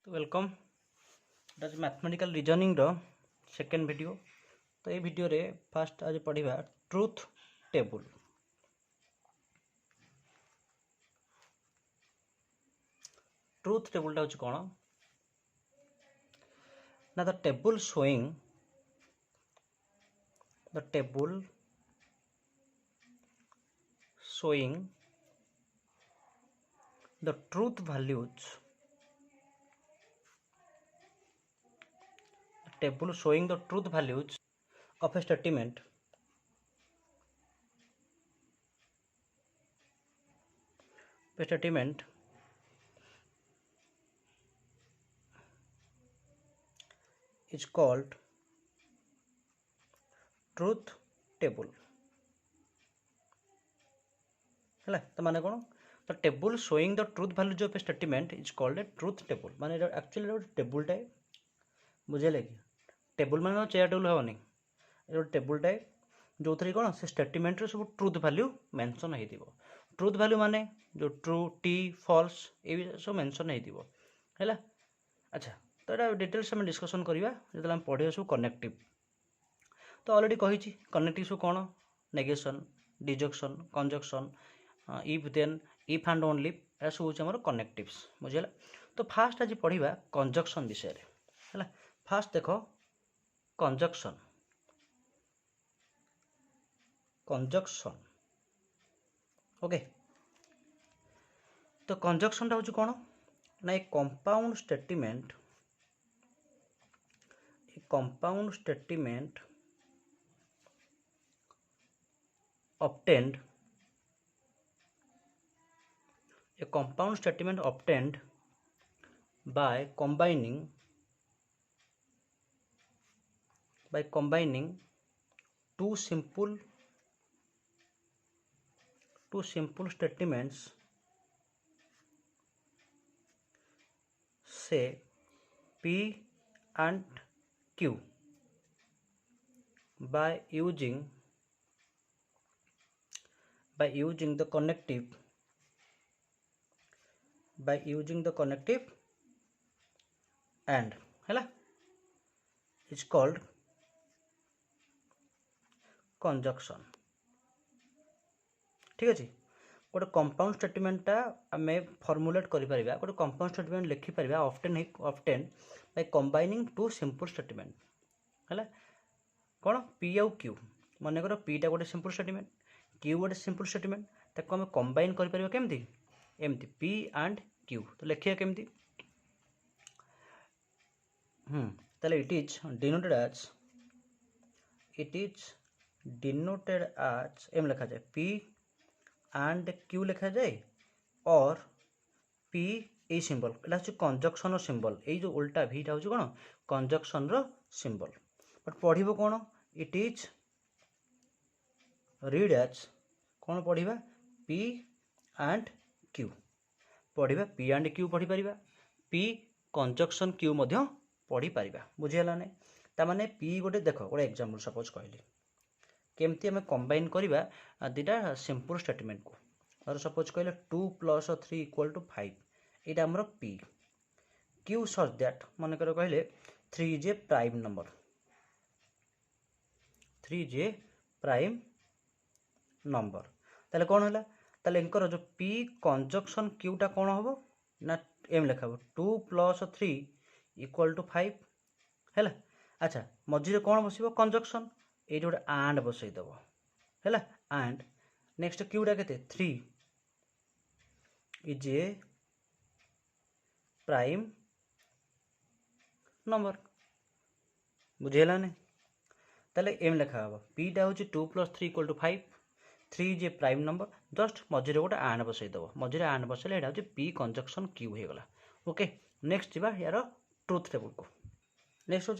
तो welcome it mathematical reasoning रो second video. तो ये वीडियो रे फास्ट आज पढ़ा ट्रुथ टेबल। ट्रुथ टेबलटा हूँ कौन ना the table showing the truth values table showing the truth values of a statement is called truth table है तो माने कौन the table showing the truth values of a statement is called A truth table माने actually गोटे टेबुलटा बुझे कि table माने chair table हेनी ये टेबुलटा जो थी कौन से स्टेटमेंट सब ट्रुथ वैल्यू मेंशन हो ट्रुथ वैल्यू माने जो ट्रू टी फॉल्स ये सब मेंशन हो अच्छा तो ये डिटेल्स आम डिस्कसन करवा जो पढ़े सब कनेक्टिव तो ऑलरेडी कही कनेक्टिव सब कौन negation disjunction conjunction if then if and only यह सब हूँ कनेक्टिव्स बुझेगा। तो फास्ट आज पढ़ा कंजक्शन विषय है फास्ट देख कंजक्शन ओके। तो कंजक्शन हूँ कौन ना ए compound statement obtained by combining two simple statements, say P and Q, by using the connective and is called conjunction। ठीक अच्छे गोटे कंपाउंड स्टेटमेंटा आम फॉर्मुलेट कर गोटे कंपाउंड स्टेटमेंट लिखिपर often by combining two simple statement है कौन पी आउ क्यू मन कर पीटा गोटे सिंपल स्टेटमेंट क्यू गोटे सिंपल स्टेटमेंट ताको आम कंबाइन कर केमती एमती पी एंड क्यू तो लिखिए केमती ताले it is denoted as M लिखा जाए पी एंड क्यू लिखा जाए और पी ए सिंबल एटा हूँ कंजक्शन सिंबल ये जो उल्टा भीटा हूँ कौन कंजक्शन सिंबल बट पढ़ कौन इट इज रीड एज कौन पढ़ा पी एंड क्यू पढ़ा पी एंड क्यू पढ़ी पार पी कंजक्शन क्यू पढ़ी पार बुझीगला ना ताने पी गोटे देख गोटे एग्जांपल सपोज कहली केमती आम कंबाइन करवा दुटा सिंपल स्टेटमेंट को और सपोज कहले 2 + 3 = 5 यहाँ आमर पी क्यू सच दैट मन कर कहले 3 is a prime number 3 is a prime number ताले कौन है ताले इनकर जो पी कंजक्शन क्यूटा कौन हम ना एम लिखा 2 + 3 = 5 है। अच्छा मझे कौन बस कंजक्शन ये गोटे आंड बसईदेव है आंड नेक्स्ट क्यूटा के 3 इज ए प्राइम नंबर बुझेगा नहीं ताले एम लिखा हम पीटा हूँ 2 + 3 = 5 3 is a prime number just मझे गोटे आंड बसईदेव मझे आंड बसले यहाँ हूँ पी कंजक्शन क्यू हो गला ओके। नेक्स्ट जा यार ट्रुथ टेबल को नेक्स्ट हूँ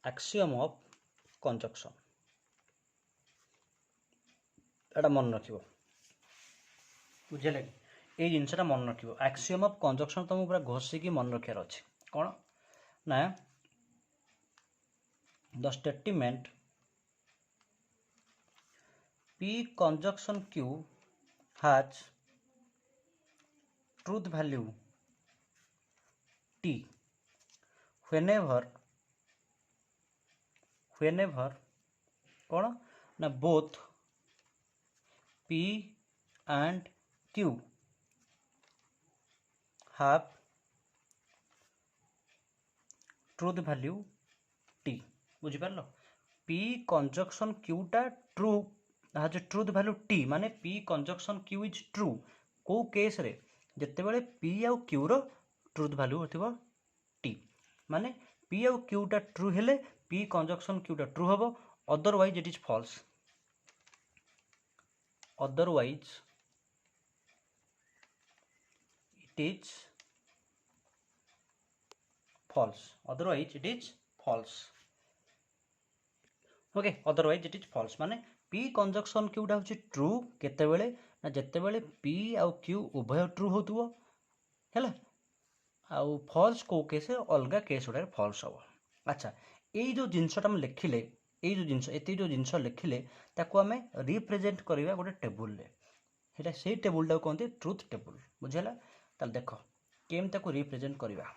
एक्सियम ऑफ कंजक्शन एटा मन रख बुझे ये जिनसा मन रख एक्सियम ऑफ कंजक्शन तुमको पूरा घोषिकी मन रखार अच्छे कौन ना the statement P conjunction Q has truth value t whenever कौन ना both p and q have truth value t बुझिपार p कंजक्शन q टा ट्रू जो ट्रुथ वैल्यू t माने p conjunction q is true को केस रे जते बेले p आउ q रो ट्रुथ वैल्यू होथिबो t माने p आउ q टा ट्रू हेले p कंजक्शन q टा ट्रू हबो otherwise it is false otherwise it is false okay otherwise it is false माने p कंजक्शन q टा होची ट्रू केते बेले ना जते बेले p आउ q उभय ट्रू होतुबो हैला आउ फॉल्स को केस अलगा केस उडा फॉल्स हबो अच्छा एई जो जिंसटा हम लिखिले एई जो जिंस एते जो जिंस लिखिले ताको हमें रिप्रेजेंट करिवा गोटे टेबल रे हेटा सेई टेबल टा कोनते ट्रुथ टेबल बुझेला ताल देखो केम ताको रिप्रेजेंट करिवा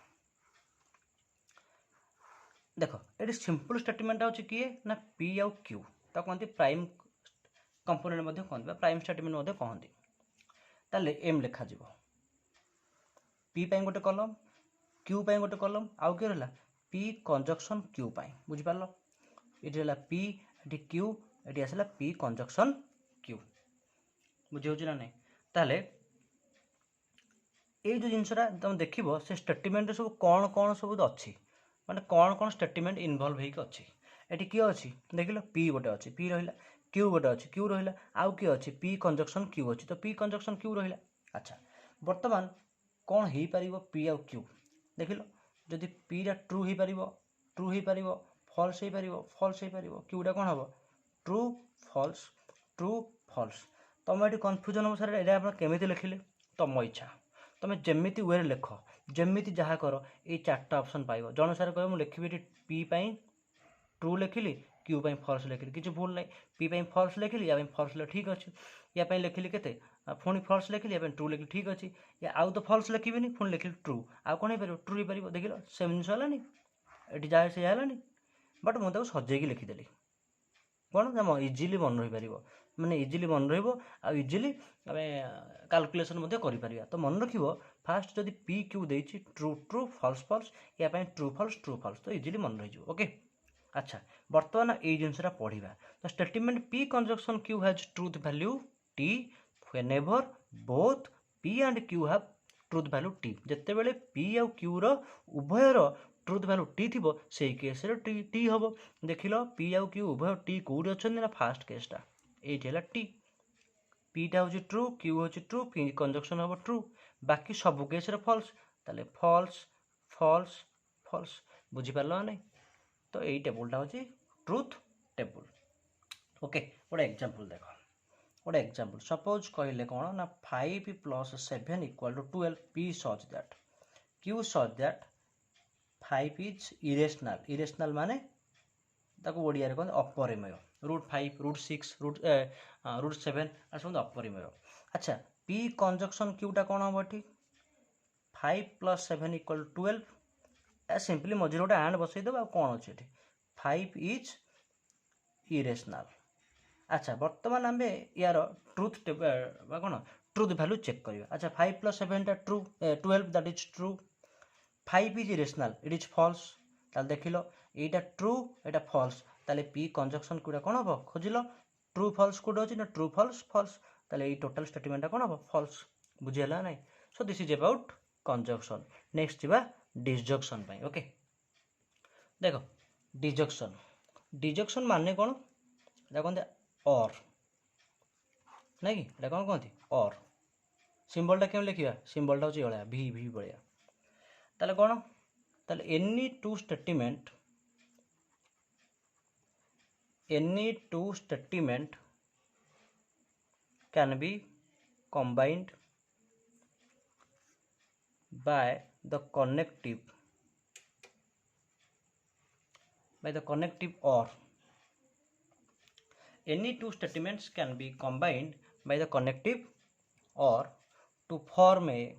देखो ये सिंपल स्टेटमेंट होची किए ना p आउ q ता कहंती प्राइम कंपोनेंट मध्ये कहंती प्राइम स्टेटमेंट मध्ये कहंती ताले m लिखा जिवो p पई गोटे कॉलम q पई गोटे कॉलम आउ के रहला p कंजक्शन q पई बुझि पारलो इटी रहला p इटी q इटी आसला p कंजक्शन q बुझि होची ना नै ताले ए जो जिंसरा तुम देखिबो से स्टेटमेंट सब कोन सब अछि माने कोन स्टेटमेंट इन्वॉल्व हेक अछि एटी की अछि देखिलो p गोटे अछि p रहिला q गोटे अछि q रहिला आउ की अछि p कंजक्शन q अछि तो p कंजक्शन q रहिला अच्छा वर्तमान कोन हेई परिबो p आउ q देखिलो जदि p रा ट्रू हेई परिबो फॉल्स हेई परिबो q रा कोन हबो ट्रू फॉल्स तम एटी कंफ्यूजन हो सर एटा आपण केमिति लिखिले तम इच्छा तमे जेमिति वे लिख जेमिति जहा करो ये चारटा ऑप्शन पाइबो जण सार कहबो मु लिखिबि p पई ट्रू लिखिली q पई फॉल्स लिखिली किछ भूल नै p पई फॉल्स लिखिली या पई फॉल्स ले ठीक अछि या पई लिखिली केते फोनी फॉल्स लिखिली या पई ट्रू लिखिली ठीक अछि या आउ तो फॉल्स लिखिबिनी फोनी लिखिली ट्रू आ कोन हे परिबो ट्रू हे परिबो देखिलो सेम जिंस हलानी एटी जाय से हलानी बट मु ताको सजेकी लिखि देली कोन ना इजीली मन रहि परिबो माने इजीली मन रहइबो आ इजीली आमे कैलकुलेशन मध्ये करि परिबा तो मन रखिबो फास्ट जदि p q देछि ट्रू फॉल्स या पई ट्रू फॉल्स तो इजीली मन रहि जिवो ओके अच्छा वर्तमान ए जिंसरा पढिबा तो statement p conjunction q has truth value t whenever both p and q have truth value t जते बेले p आउ q रो उभय रो ट्रुथ वैल्यू t थिबो सेही केस रे t हबो देखिलो p आउ q उभय t कोडी अछन ना फास्ट केसटा एठी हला t p टा होची ट्रू q होची ट्रू p कंजक्शन हबो ट्रू बाकी सब केस रे फॉल्स ताले फॉल्स बुझि पारलो नै तो एई टेबल टा होची ट्रुथ टेबल ओके गोटे एग्जांपल देखो गोटे एग्जांपल सपोज कहले कोन ना 5 + 7 = 12 p such that q such that 5 is irrational माने ताको ओडिया रे कोन अपरिमेय √5 √6 √7 आसुन अपरिमेय अच्छा p कंजक्शन q टा कोन हबठी 5 + 7 = 12 ए सिंपली मझिर गोटे एंड बसई दबा कोन अछि एठी 5 इज इरेशनल अच्छा वर्तमान आमे यार ट्रुथ टेबल कोन ट्रुथ वैल्यू चेक करिया अच्छा 5 + 7 टा true 12 that is true 5 is irrational it is false ताल देखिलो एटा ट्रू एटा फॉल्स ताले p कंजक्शन कुडा कोन हबो खोजिलो ट्रू फॉल्स कोड अछि ना ट्रू फॉल्स ताले ए टोटल स्टेटमेंट कोन हबो फॉल्स बुझियला नै so this is about conjunction next जिबा डिसजंक्शन पई ओके देखो डिसजंक्शन माने कोन एटा कोन और नै कि एटा कोन कोंती और सिंबल टा केम लिखिबा सिंबल टा होची ओळा v बळिया ताले कोन ताले any two statement can be combined by the connective or any two statements can be combined by the connective or to form a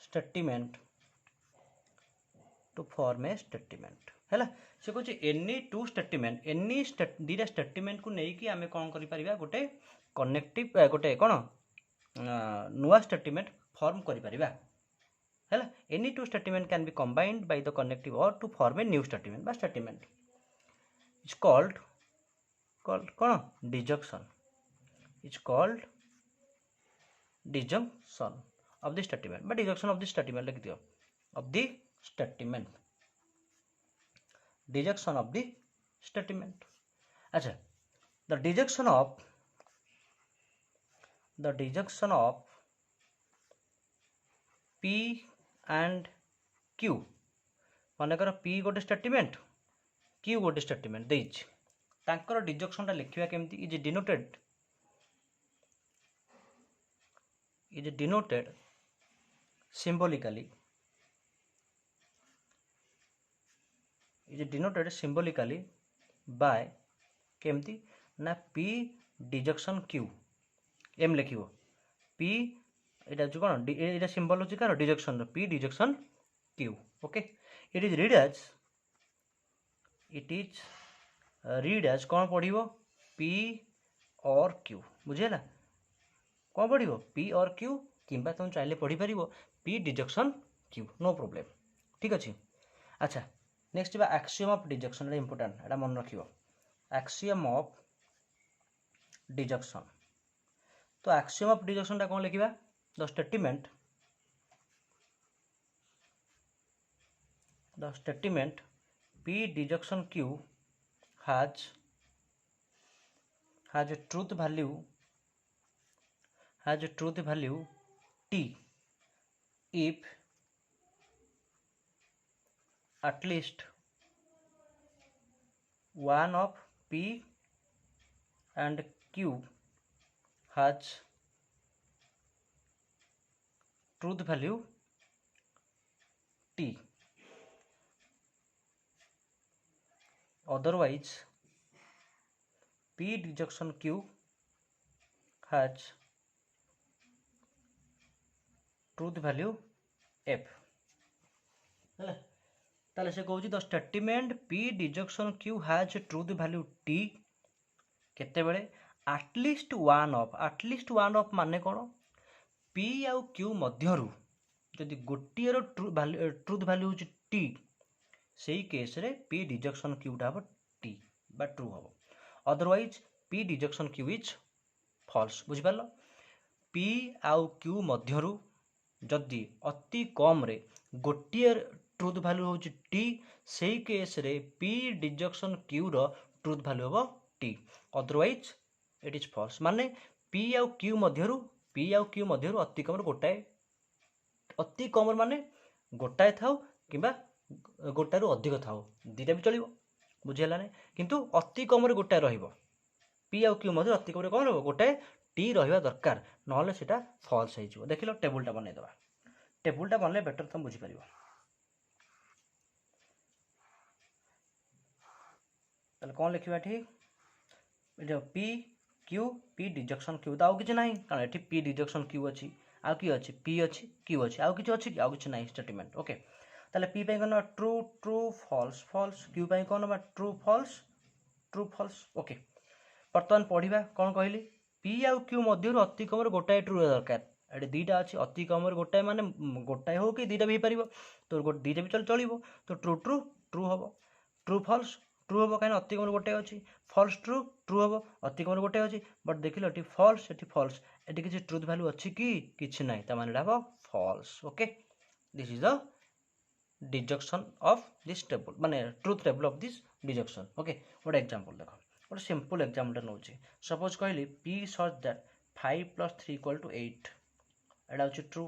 statement to form a statement है से कौन any two statement any दीटा statement को लेकिन आम कौन कर गोटे कनेक्टिव गोटे कौन नुआ स्टेटमेंट फॉर्म करा है any two statement can be combined by the connective or to form a new statement बा स्टेटमेंट इज कॉल्ड कौन disjunction is called disjunction of the statement but deduction of the statement लिख दियो of the statement deduction of the statement अच्छा the deduction of P and Q मानकर P गोटे statement Q गोटे statement देइछ तांकर deduction टा लिखिबा केमती इज denoted symbolically by केमती ना P डिडक्शन Q एम लिखिबो P एटा जो कोन एटा सिंबल होची कार deduction P deduction Q okay it is read as कौन पढ़िबो P और Q बुझेला कौन पढ़िबो P और Q किंबा तुम चाहिले पढ़ी परिबो P deduction Q no problem ठीक अछि अच्छा नेक्स्ट बा एक्सियम ऑफ डिडक्शन इंपोर्टेंट एटा मन रखिबो एक्सियम ऑफ डिडक्शन तो एक्सियम ऑफ डिडक्शन टा कौन लिखिबा the statement P deduction Q has a truth value T if at least one of P and Q has truth value T otherwise P deduction Q has truth value F है ताले से कहूँ the statement P deduction Q has truth value T केते बेले at least one of माने कौन P आउ Q मध्यरु जदि गोटिए रो ट्रुथ वैल्यू होची T सेही केस रे P डिडक्शन Q टा हो T बा ट्रू हो otherwise P deduction Q is false बुझि पालो P आउ Q मध्यरु जदि अति कम रे गोटिए ट्रुथ वैल्यू होची T सेही केस रे P डिडक्शन Q रो ट्रुथ वैल्यू हो T otherwise it is false माने P आउ Q मध्यरु अति कम गोटाए अति कम माने गोटाए थाउ किंबा गोटाए रु अधिक थाउ दीटा भी चलिबो बुझिला नै किंतु अति कम रे गोटाए रहिबो P आउ Q मध्यरु अति कम रे कोन रहबो गोटाए T रहिबा दरकार नहले सेटा फॉल्स हेजिबो देखिलो टेबल टा बनै दबा टेबल टा बनले बेटर तुम बुझि परिबो तले कोन लिखिबा ठीक एटा P Q P deduction Q दाउ किछ नाही कारण एठी P डिडक्शन Q अछि आ की अछि P अछि Q अछि आ किछ अछि आ किछ नाही स्टेटमेंट ओके ताले P पय कोन true true false false Q पय कोन बा ट्रू फॉल्स ओके वर्तमान पढिबा कोन कहली P आ Q मध्यरु अति कम रे गोटाए ट्रू दरकार एटे दीटा अछि अति कम रे गोटाए माने गोटाए हो कि दीटा भी परिबो तो दीटा भी चलिबो तो ट्रू ट्रू ट्रू हबो ट्रू फॉल्स ट्रू हबो काहे अति कम रे गोटाए अछि फॉल्स ट्रू ट्रू हबो अति कम रे गोटाए अछि बट देखिलो एटी फॉल्स एटी किछि ट्रुथ वैल्यू अछि कि किछि नाही त माने हबो false okay this is the deduction of this table माने truth table of this deduction okay what example देखो व्हाट सिंपल एग्जांपल नोची सपोज कहली P such that 5 plus 3 equal to 8 एटा होची true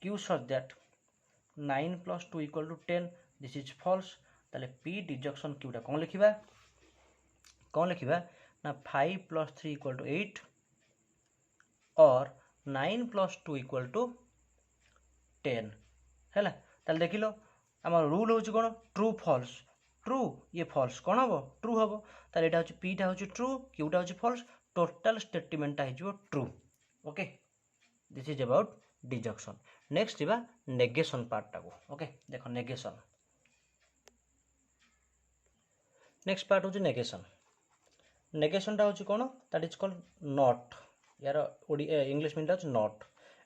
Q such that 9 plus 2 equal to 10 this is false ताले P deduction Q टा कोन लिखिबा ना 5 plus 3 equal to 8 और 9 plus 2 equal to 10 हैला ताले देखिलो हमर रूल होची कोन ट्रू फॉल्स ट्रू ये फॉल्स कोन हबो ट्रू हबो ताले एटा होची P टा होची ट्रू Q टा होची फॉल्स टोटल स्टेटमेंट टा हिजो true okay this is about disjunction. Next जीवा नेगेशन पार्टा को। ओके देख नेगेशन, नेक्स्ट पार्ट हूँ नेगेशन। नेगेशनटा हूँ कौन, दैट इज कॉल्ड नॉट। यार इंग्लिश मीनिंग हूँ नॉट,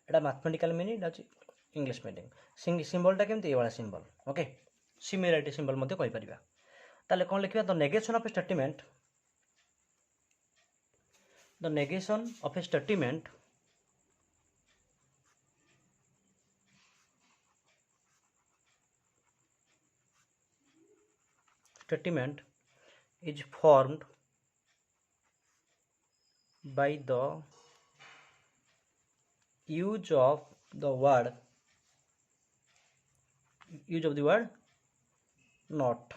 एटा मैथमेटिकल मीनिंग हूँ इंग्लिश मीनिंग। सिंबलटा केमती ये सिंबल। ओके सिमिलरिटी सिंबल मध्य कहि परिबा। ताले कौन लिखिबा, the negation of a statement, the negation of a statement is formed by the use of the word not,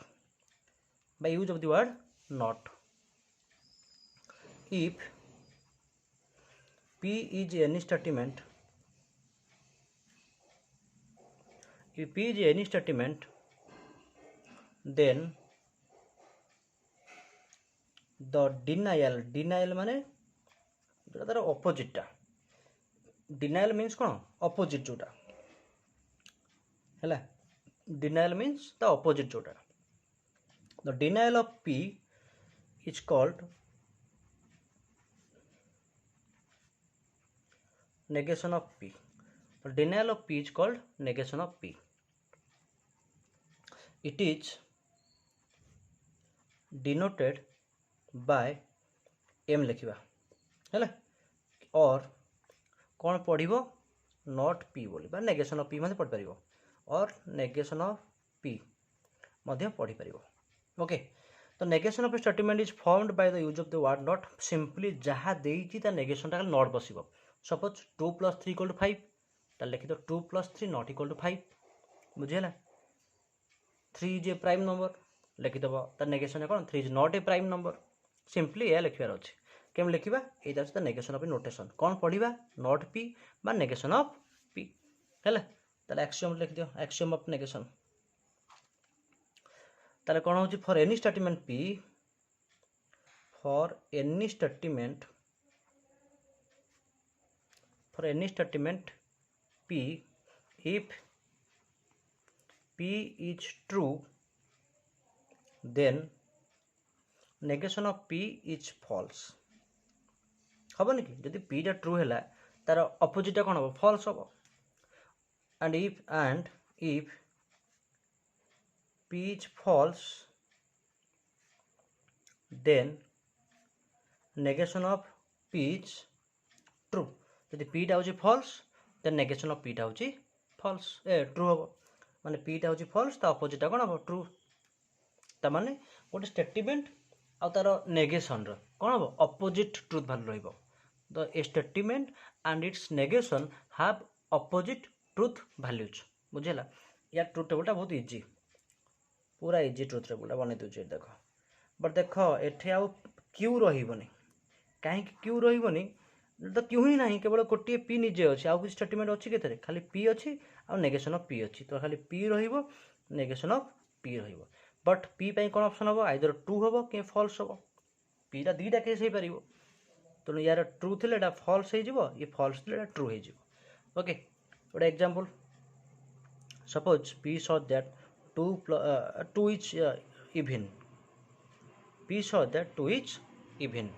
by use of the word not. If P is any statement, if P is any statement, then the denial माने जो तार opposite, denial means कौन, opposite जोटा है, denial means the opposite जोटा। The denial of P is called negation of P. The denial of P is called negation of P. It is denoted by M लिखिबा है, और कौन पढ़िबो not P बोली बा negation of P मध्य पढ़ि परिबो, और negation of P मध्य पढ़ि परिबो। Okay तो negation of statement is formed by the use of the word not. Simply जहाँ देइछि ता नेगेशन टा नॉट बसिबो। सपोज 2 + 3 = 5, तार लिखि दो 2 + 3 नॉट इक्वल टू 5, बुझेला। 3 इज ए प्राइम नंबर लिखिदेव, तार नेगेशन है कौन, 3 is not a prime number. Simply यह लिखार अच्छे केम लिखा, ये the negation of A notation. कौन पढ़ा, नॉट P बा नेगेशन ऑफ P है। ताले एक्सियम लिख दियो, एक्सियम ऑफ नेगेशन। ताले कौन हो, for any statement P, for any statement, for any statement P, if P is true, then negation of P is false। हबो कि जदि P टा ट्रू है तार अपोजिट कौन हम, फॉल्स हम। and if P is false, then negation of P is true। यदि P टा हूँ false, then negation of P टा हूँ फॉल्स ट्रू हम, माने P टा हूँ फॉल्स, ता अपोजिट कौन हम, ट्रू। ता माने गोटे स्टेटमेंट आ तार नेगेशन रो कौन हम, अपोजिट ट्रूथ वैल्यू रहिबो। The A statement and it's negation have opposite truth values, बुझेला। यार ट्रूथ टेबलटा बहुत इजी, पूरा इजी ट्रूथ टेबलटा बनै दूचे देख। बट देख एठे आउ क्यू रहिबोनी, कहीं क्यू रहिबोनी, तो क्यों ही ना, केवल गोटे P निजे अच्छे, आउ किसी स्टेटमेंट अच्छी के खाली P अच्छी आ नेगेशन ऑफ P अच्छी, तो खाली P रहिबो, नेगेशन ऑफ P रहिबो। बट P पाई कौन ऑप्शन हम, आइदर ट्रू हम कि फॉल्स हम। P टा दीटा केस हो पारिबो, तो यार ट्रू थिले एटा फॉल्स हो जिवो, ये फॉल्स थिले एटा ट्रू हो जिवो। ओके गोटे example, suppose P so that 2 is even, P so that 2 is even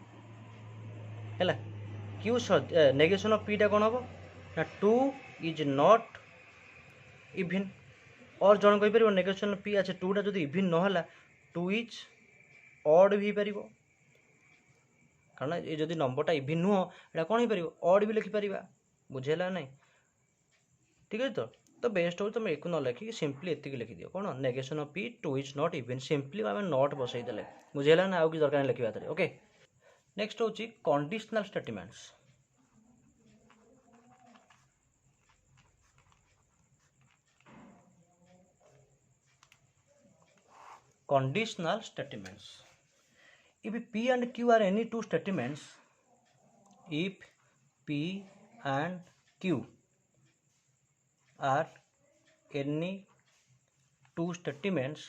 है। Q so negation of P टा कौन हम ना, 2 इज नॉट इवन। और जन कही पार नेगेशन P अच्छे 2 टा जब इवन नहला, 2 इज ऑड भी पार, कारण ये जब नंबरटा इवन नुह एटा कौन हो पार, ऑड भी लिखिपर, बुझेला नहीं। ठीक है तो बेस्ट हो तुम एक न लिखिक सिंपली एति लिखि दियो, कौन negation of P 2 is not even. Simply आम नॉट बसई देले, बुझेला ना, आउ कि दरकार लिखा। ओके नेक्स्ट हूँ conditional statements. Conditional statements. If P and Q are any two statements, if P and Q are any two statements,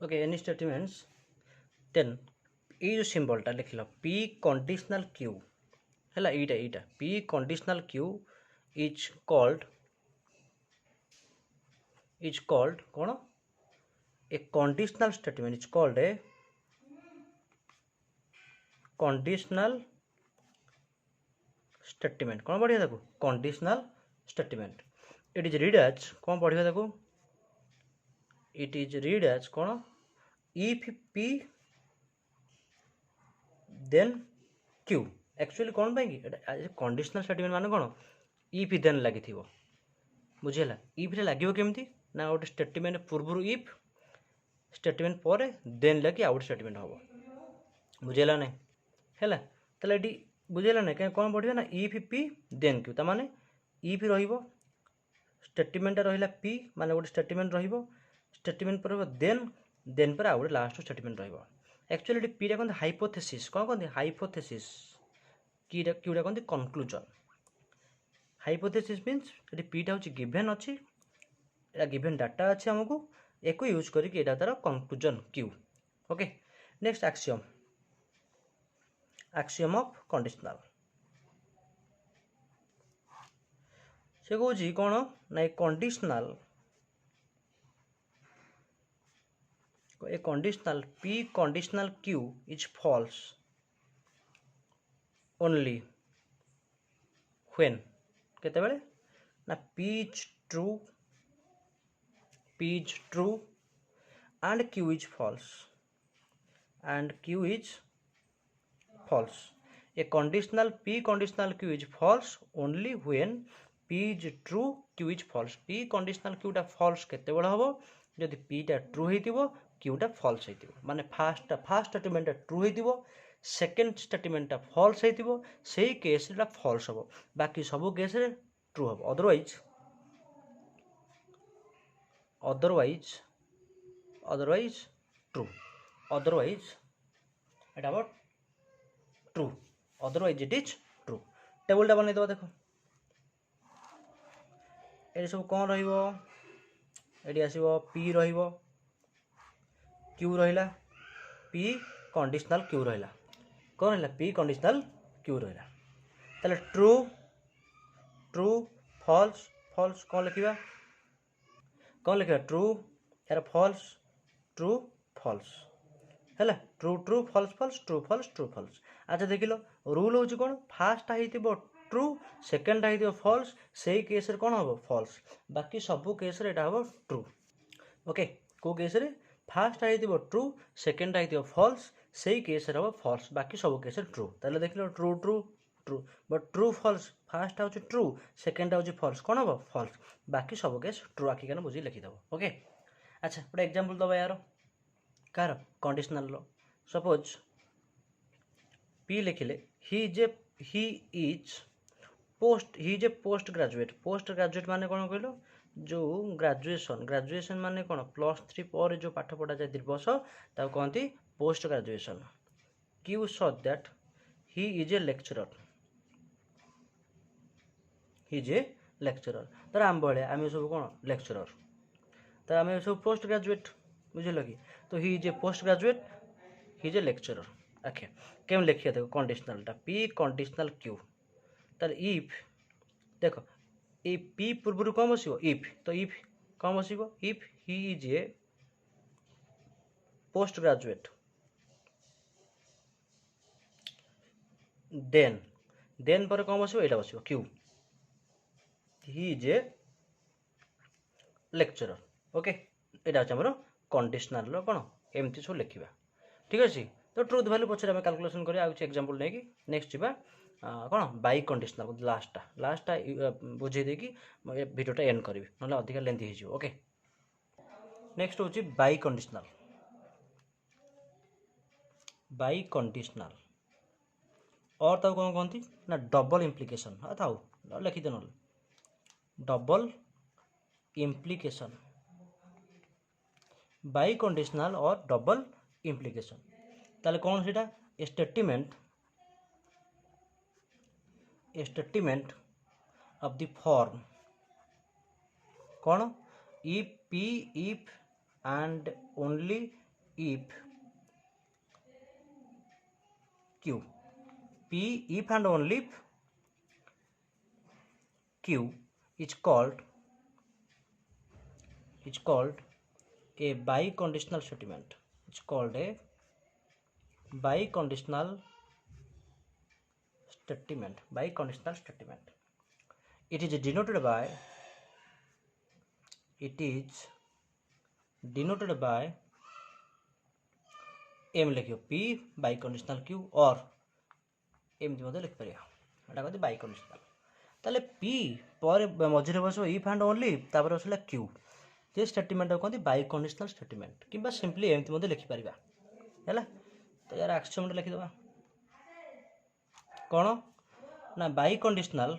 okay, any statements, then ये जो सिंबलटा लिखिल पी कंडीशनल क्यू है यहीटा P conditional Q is called कौन a conditional statement is called a conditional statement कौन पढ़िया देखो conditional statement it is read as कौन पढ़िया देखो इट इज रीड एज कौन if P then Q actually कौन पाई कंडीशनल स्टेटमेंट माने कौन इफ देन लगी बुझेगा इफ लगे केमती ना गोटे स्टेटमेंट पूर्व इफ स्टेटमेंट पर देन लगे आउट स्टेटमेंट हम बुझेगा ना है ताले ये बुझेगा ना कहीं कौन पढ़िया ना इफ पी देन क्यू ताने इफ स्टेटमेंट रहा पी माने गोटे स्टेटमेंट स्टेटमेंट पर देन पर आउट लास्ट स्टेटमेंट एक्चुअली पीटा कहते हाइपोथेसिस कौन कहते हाइपोथेसिस क्यूटा कहते कनक्लूजन हाइपोथेसिस मीन्स ये पीटा हूँ गिभेन अच्छी गिभेन डाटा अच्छी आमको एक यूज करके तार conclusion Q okay next axiom of conditional से कौन कौन ना conditional P conditional Q is false only when केतेबेले ना P is true and Q is false a conditional P conditional Q is false only when P is true Q is false P conditional क्यूटा फॉल्स केतेबेले हबो जदि पीटा true होइतिबो क्यूटा फॉल्स होइतिबो माने फर्स्ट स्टेटमेंट ट्रू होइतिबो सेकेंड स्टेटमेंट फॉल्स होइतिबो सेही केस रे फॉल्स हबो बाकी सब केस रे ट्रू हबो अदरवाइज ट्रू अदरवाइज एटा हबो true otherwise it is true टेबलटा बनै दबा देखो ये सब कौन रहिबो एडी आसीबो पी रहिबो क्यू रहिला पी कंडीशनल क्यू रहिला कौन रहिला पी कंडीशनल क्यू रहिला ताले ट्रू फॉल्स कौन लिखिबा ट्रू यार फॉल्स ट्रू फॉल्स है ट्रू फॉल्स अच्छा देख लो रूल हूँ कौन फास्ट हो ट्रू सेकेंड हो फॉल्स से केस रे कौन हम फॉल्स बाकी सबू केस रे हम ट्रू ओके को केस रे फास्ट हो ट्रू सेकेंड हो फॉल्स से केस रे हम फॉल्स बाकी सब केस ट्रू ताले देख लो true but true false first हो ट्रू सेकेंड हो फॉल्स कौन हम फॉल्स बाकी सब केस ट्रू आखिक बुझी लिखिदेव ओके अच्छा गोटे एग्जांपल दबा यार कार कंडीशनल लो सपोज पी लिखिले ही इज पोस्ट ग्रेजुएट माने कौन कहलो जो ग्रेजुएशन माने कौन +3 पर जो पाठ पढ़ा जाए 2 वर्ष ताको कहती post graduation Q so that he is a lecturer तर आम भाया आम सब कौन लेक्चरर तो आम सब पोस्ट ग्रेजुएट बुझल कि तो he is a post graduate he is a lecturer okay केम लिखिए देखो कंडीशनलटा पी कंडीशनल क्यू तार इफ देख ए पी पूर्व कौन बस इफ तो इफ कौन बस if he is a post graduate then पर कौन बस यहाँ बस Q he is a lecturer okay यहाँ अच्छे आम कंडीशनल कौन एमती सब लिखा ठीक अच्छे तो ट्रुथ वैल्यू पचर आम कैलकुलेसन करा एग्जांपल नहीं नेक्स्ट जी कौन बाई कंडीशनल लास्टा बुझे देकी भिडियोटा एंड करी ना अधिक लेंथी हो ओके नेक्स्ट हूँ बाई कंडीशनल और तक कौन कहती ना डबल इम्प्लिकेशन था लिखिदे ना डबल इम्प्लिकेशन बाई कंडीशनल और डबल इम्प्लिकेशन ताले कौन सीटा स्टेटमेंट ऑफ द फॉर्म कौन if and only if Q. P if and only if Q is called a biconditional statement. It's called a biconditional statement. Biconditional statement. It is denoted by m लिखियो p biconditional q और एमती मध्य लिखिपर एटा कहते बाइकंडिशनल ताले p पर मझे बस if and only तापर आसला q ये स्टेटमेंट कहते बाइकंडिशनल स्टेटमेंट कि सिंपली एमती मध्य लिखिपर है तो यार एक्सियम लिखिदेवा कौन ना बाइकंडिशनल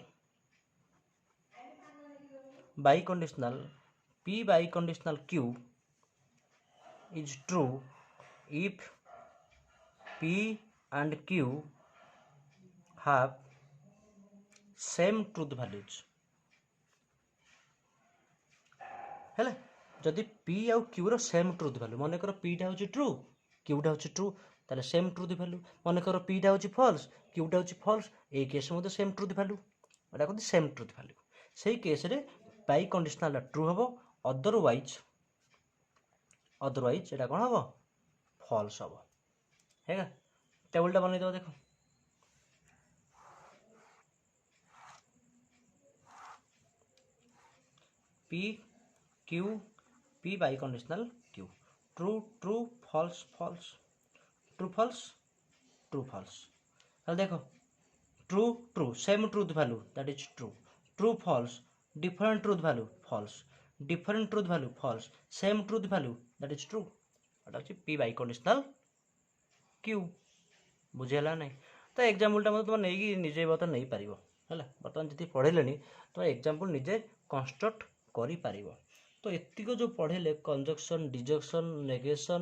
p biconditional q is true if p and q have same truth values है जदि p आउ q रो सेम ट्रुथ वैल्यू मन कर p टा होची ट्रू q टा होची ट्रू ताले सेम ट्रुथ वैल्यू मन कर p टा होची फॉल्स q टा होची फॉल्स ए केस में सेम ट्रुथ वैल्यू एटा कहते सेम ट्रुथ वैल्यू सेही केस रे बाई कंडीशनल ट्रू हबो अदरवाइज एटा कोन हबो फॉल्स हबो हैगा टेबलटा बनै दो देखो p q p biconditional q true true false false true false true false हल देखो true true same truth value that is true true false different truth value false different truth value false same truth value that is true एटा अछि p biconditional q बुझेला नहीं तो example मतलब तुम नहीं निजे बता नहीं पारिबो हैला बर्तमान जति पढ़ेलेनी तो एग्जांपल निजे कंस्ट्रक्ट करि पारिबो तो एतिको जो पढ़ेले conjunction disjunction negation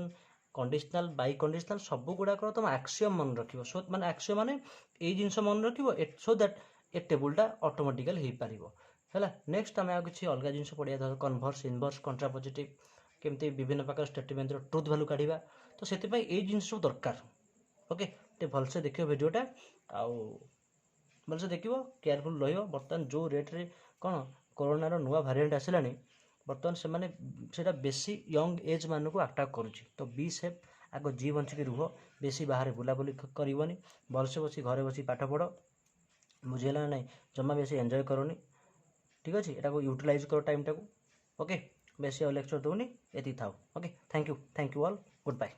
conditional biconditional सब गुडा कर तुम एक्सियम मन रखिबो सो माने एक्सियम माने ए जिंस मन रखिबो सो दैट ए टेबलटा ऑटोमेटिकली हे पारिबो हैला नेक्स्ट आमे आ किछि अलगा जिंस पढ़िया धर कन्वर्स इनवर्स कंट्रापोजिटिव केमती विभिन्न प्रकार स्टेटमेंट रो ट्रुथ वैल्यू काढिबा तो सेति पई ए जिंस सब दरकार ओके ते भलसे देखियो वीडियोटा आउ भलसे देखियो केयरफुल रहियो बर्तमान जो रेट रे कोन कोरोना रो नुवा वेरिएंट आसिलानी बर्तमान से माने सेटा बेसी यंग एज मान को अटैक करूची तो बी सेफ आगो जी बंच के रुह बेसी बाहर बुला बुली करबनी भलसे बसी घरे बसी पाठ पढ़ बुझेला नहीं जमा बेसी एंजॉय करोनी ठीक अछि एटा को यूटिलाइज करो टाइम टा को ओके बेसी लेक्चर दोनी एति थाओ okay thank you all good bye.